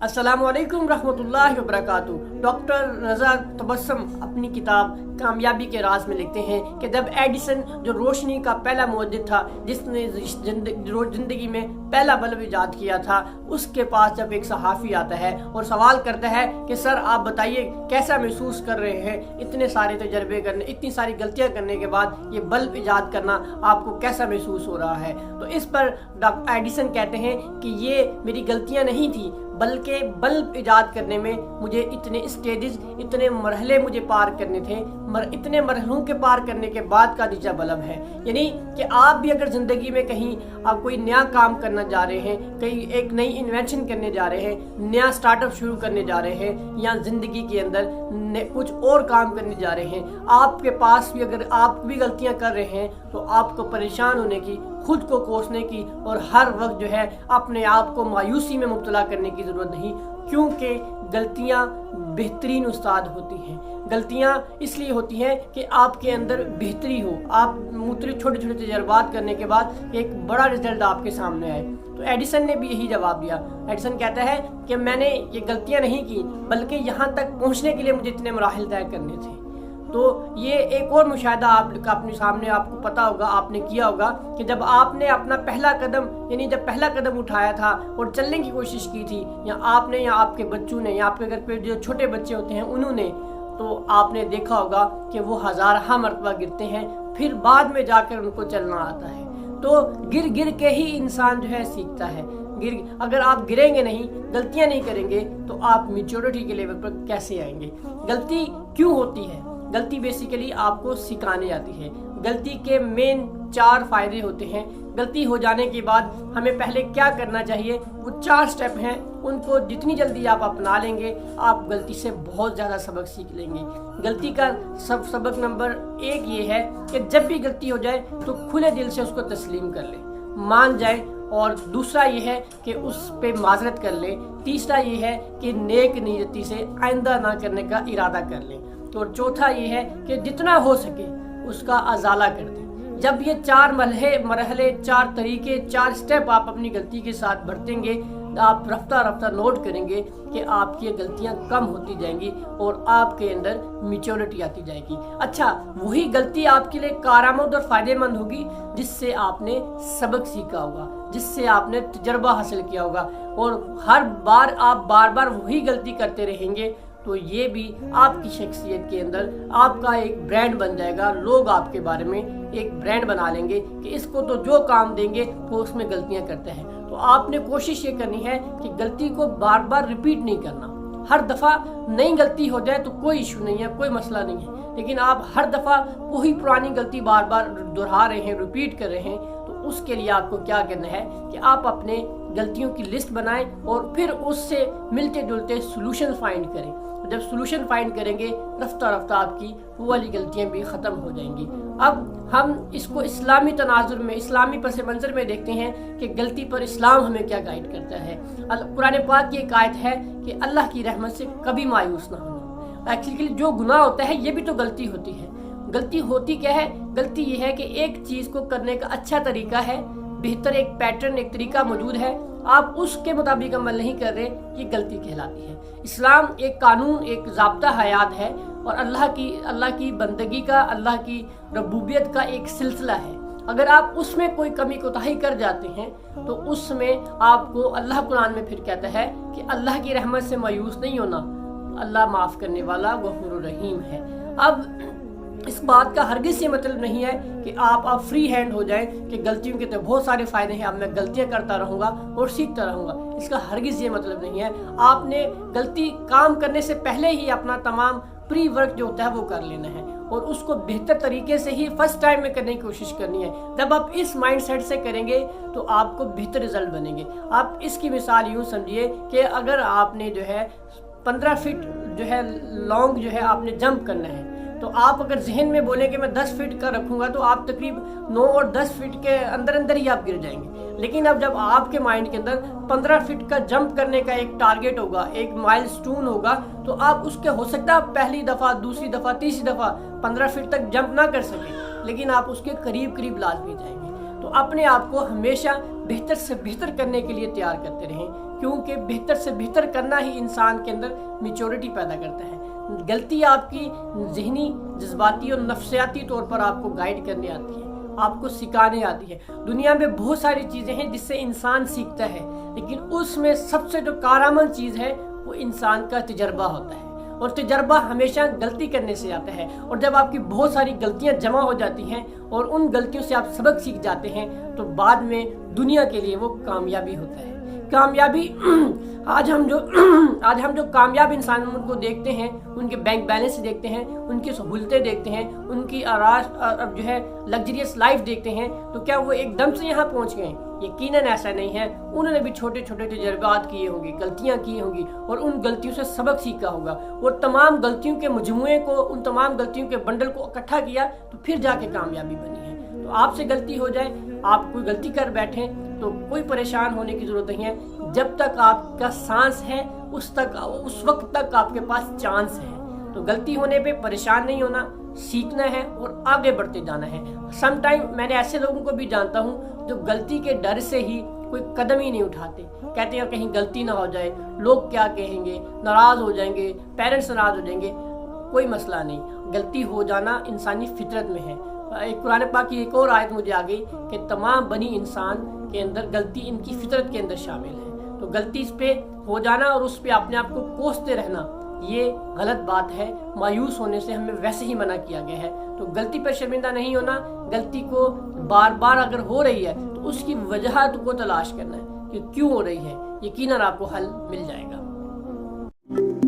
अस्सलामु अलैकुम रहमतुल्लाहि व बरकातुहू। डॉक्टर रज़ा तबस्सुम अपनी किताब कामयाबी के राज में लिखते हैं कि जब एडिसन जो रोशनी का पहला मुवज्जिद था, जिसने ज़िंदगी में पहला बल्ब ईजाद किया था, उसके पास जब एक सहाफ़ी आता है और सवाल करता है कि सर आप बताइए कैसा महसूस कर रहे हैं, इतने सारे तजर्बे करने, इतनी सारी गलतियां करने के बाद ये बल्ब ईजाद करना आपको कैसा महसूस हो रहा है। तो इस पर डॉक्टर एडिसन कहते हैं कि ये मेरी गलतियां नहीं थी, बल्कि बल्ब ईजाद करने में मुझे इतने स्टेजेस, इतने मरहले मुझे पार करने थे, इतने मरहलों के पार करने के बाद का नतीजा बल्ब है। यानी कि आप भी अगर ज़िंदगी में कहीं आप कोई नया काम करना जा रहे हैं, कहीं एक नई इन्वेंशन करने जा रहे हैं, नया स्टार्टअप शुरू करने जा रहे हैं, या ज़िंदगी के अंदर कुछ और काम करने जा रहे हैं, आपके पास भी अगर आप भी गलतियां कर रहे हैं तो आपको परेशान होने की, खुद को कोसने की और हर वक्त जो है अपने आप को मायूसी में मुब्तला करने की ज़रूरत नहीं, क्योंकि गलतियां बेहतरीन उस्ताद होती हैं। गलतियां इसलिए होती हैं कि आपके अंदर बेहतरी हो, आप छोटे छोटे तजर्बात करने के बाद एक बड़ा रिजल्ट आपके सामने आए। तो एडिसन ने भी यही जवाब दिया। एडिसन कहता है कि मैंने ये गलतियां नहीं की, बल्कि यहाँ तक पहुँचने के लिए मुझे इतने मराहिल तय करने थे। तो ये एक और मुशाहिदा अपने सामने आपको पता होगा, आपने किया होगा कि जब आपने अपना पहला कदम, यानी जब पहला कदम उठाया था और चलने की कोशिश की थी, या आपने या आपके बच्चों ने या आपके घर पे जो छोटे बच्चे होते हैं उन्होंने, तो आपने देखा होगा कि वो हज़ारहा मरतबा गिरते हैं, फिर बाद में जाकर उनको चलना आता है। तो गिर गिर के ही इंसान जो है सीखता है। अगर आप गिरेंगे नहीं, गलतियां नहीं करेंगे, तो आप मैच्योरिटी के लेवल पर कैसे आएंगे। गलती क्यों होती है? गलती बेसिकली आपको सिखाने जाती है। गलती के मेन 4 फायदे होते हैं। गलती हो जाने के बाद हमें पहले क्या करना चाहिए, वो 4 स्टेप हैं। उनको जितनी जल्दी आप अपना लेंगे, आप गलती से बहुत ज़्यादा सबक सीख लेंगे। गलती का सबक नंबर 1 ये है कि जब भी गलती हो जाए तो खुले दिल से उसको तस्लीम कर लें, मान जाए। और दूसरा ये है कि उस पे माजरत कर लें। तीसरा ये है कि नेक नीयती से आइंदा ना करने का इरादा कर लें। तो चौथा ये है कि जितना हो सके उसका अजाला कर दें। जब ये 4 मरहले, 4 तरीके, 4 स्टेप आप अपनी गलती के साथ बरतेंगे, आप रफ्ता रफ्ता नोट करेंगे कि आपकी गलतियां कम होती जाएंगी और आपके अंदर मैच्योरिटी आती जाएगी। अच्छा, वही गलती आपके लिए कारआमद और फ़ायदेमंद होगी जिससे आपने सबक सीखा होगा, जिससे आपने तजर्बा हासिल किया होगा। और हर बार आप बार वही गलती करते रहेंगे तो ये भी आपकी शख्सियत के अंदर आपका एक ब्रांड बन जाएगा। लोग आपके बारे में एक ब्रांड बना लेंगे कि इसको तो जो काम देंगे वो उसमें गलतियां करते हैं। तो आपने कोशिश ये करनी है कि गलती को बार बार रिपीट नहीं करना। हर दफ़ा नई गलती हो जाए तो कोई इशू नहीं है, कोई मसला नहीं है, लेकिन आप हर दफ़ा वही पुरानी गलती बार बार दोहरा रहे हैं, रिपीट कर रहे हैं, तो उसके लिए आपको क्या करना है कि आप अपने गलतियों की लिस्ट बनाएं और फिर उससे मिलते जुलते सोल्यूशन फाइंड करें। जब सोल्यूशन फाइंड करेंगे, रफ्ता रफ्ता आपकी वो वाली गलतियां भी ख़त्म हो जाएंगी। अब हम इसको इस्लामी तनाजुर में, इस्लामी पस मंज़र में देखते हैं कि गलती पर इस्लाम हमें क्या गाइड करता है। कुरान पाक की एक आयत है कि अल्लाह की रहमत से कभी मायूस ना होना। एक्चुअली जो गुनाह होता है ये भी तो गलती होती है। गलती होती क्या है? गलती ये है कि एक चीज़ को करने का अच्छा तरीका है, बेहतर एक पैटर्न, एक तरीका मौजूद है, आप उसके मुताबिक अमल नहीं कर रहे, ये गलती कहलाती है। इस्लाम एक कानून, एक ज़ाब्ता हयात है और अल्लाह की बंदगी का, अल्लाह की रबूबियत का एक सिलसिला है। अगर आप उसमें कोई कमी कोताही कर जाते हैं तो उसमें आपको अल्लाह कुरान में फिर कहता है कि अल्लाह की रहमत से मायूस नहीं होना, अल्लाह माफ़ करने वाला गफूर रहीम है। अब इस बात का हरगिज़ ये मतलब नहीं है कि आप फ्री हैंड हो जाएं कि गलतियों के तो बहुत सारे फ़ायदे हैं, अब मैं गलतियां करता रहूँगा और सीखता रहूँगा। इसका हरगिज़ ये मतलब नहीं है। आपने गलती काम करने से पहले ही अपना तमाम प्री वर्क जो होता है वो कर लेना है और उसको बेहतर तरीके से ही फर्स्ट टाइम में करने की कोशिश करनी है। जब आप इस माइंडसेट से करेंगे तो आपको बेहतर रिजल्ट बनेंगे। आप इसकी मिसाल यूँ समझिए कि अगर आपने जो है 15 फीट जो है लॉन्ग जो है आपने जंप करना है, तो आप अगर जहन में बोले कि मैं 10 फीट का रखूंगा तो आप तकरीब 9 और 10 फीट के अंदर ही आप गिर जाएंगे। लेकिन अब जब आपके माइंड के अंदर 15 फीट का जंप करने का एक टारगेट होगा, एक माइलस्टोन होगा, तो आप उसके हो सकता है पहली दफ़ा, दूसरी दफ़ा, तीसरी दफ़ा 15 फीट तक जंप ना कर सके, लेकिन आप उसके करीब लाजमी जाएंगे। तो अपने आप को हमेशा बेहतर से बेहतर करने के लिए तैयार करते रहें, क्योंकि बेहतर से बेहतर करना ही इंसान के अंदर मैच्योरिटी पैदा करता है। गलती आपकी ज़हनी, जज्बाती और नफ्सियाती तौर पर आपको गाइड करने आती है, आपको सिखाने आती है। दुनिया में बहुत सारी चीज़ें हैं जिससे इंसान सीखता है, लेकिन उसमें सबसे जो कारआमद चीज़ है वो इंसान का तजर्बा होता है, और तजर्बा हमेशा गलती करने से आता है। और जब आपकी बहुत सारी गलतियां जमा हो जाती हैं और उन गलतियों से आप सबक सीख जाते हैं, तो बाद में दुनिया के लिए वो कामयाबी होता है। कामयाबी आज हम जो कामयाब इंसानों को देखते हैं, उनके बैंक बैलेंस देखते हैं, उनकी सहूलतें देखते हैं, उनकी जो है लग्जरियस लाइफ देखते हैं, तो क्या वो एकदम से यहाँ पहुँच गए? यकीनन ऐसा नहीं है। उन्होंने भी छोटे छोटे तजर्बात किए होंगे, गलतियाँ की होंगी, और उन गलतियों से सबक सीखा होगा। वो तमाम गलतियों के मजमूए को, उन तमाम गलतियों के बंडल को इकट्ठा किया, तो फिर जाके कामयाबी बनी है। तो आपसे गलती हो जाए, आप कोई गलती कर बैठें, तो कोई परेशान होने की ज़रूरत नहीं है। जब तक आपका सांस है उस वक्त तक आपके पास चांस है। तो गलती होने पे परेशान नहीं होना, सीखना है और आगे बढ़ते जाना है। सम टाइम मैंने ऐसे लोगों को भी जानता हूँ जो गलती के डर से ही कोई कदम ही नहीं उठाते, कहते हैं कहीं गलती ना हो जाए, लोग क्या कहेंगे, नाराज़ हो जाएंगे, पेरेंट्स नाराज़ हो जाएंगे। कोई मसला नहीं, गलती हो जाना इंसानी फितरत में है। एक कुरान पाक की एक और आयत मुझे आ गई कि तमाम बनी इंसान के अंदर गलती इनकी फितरत के अंदर शामिल है। तो गलती इस पे हो जाना और उस पे अपने आप को कोसते रहना, ये गलत बात है। मायूस होने से हमें वैसे ही मना किया गया है। तो गलती पर शर्मिंदा नहीं होना, गलती को बार बार अगर हो रही है तो उसकी वजह को तलाश करना है कि क्यों हो रही है। यकीनन आपको हल मिल जाएगा।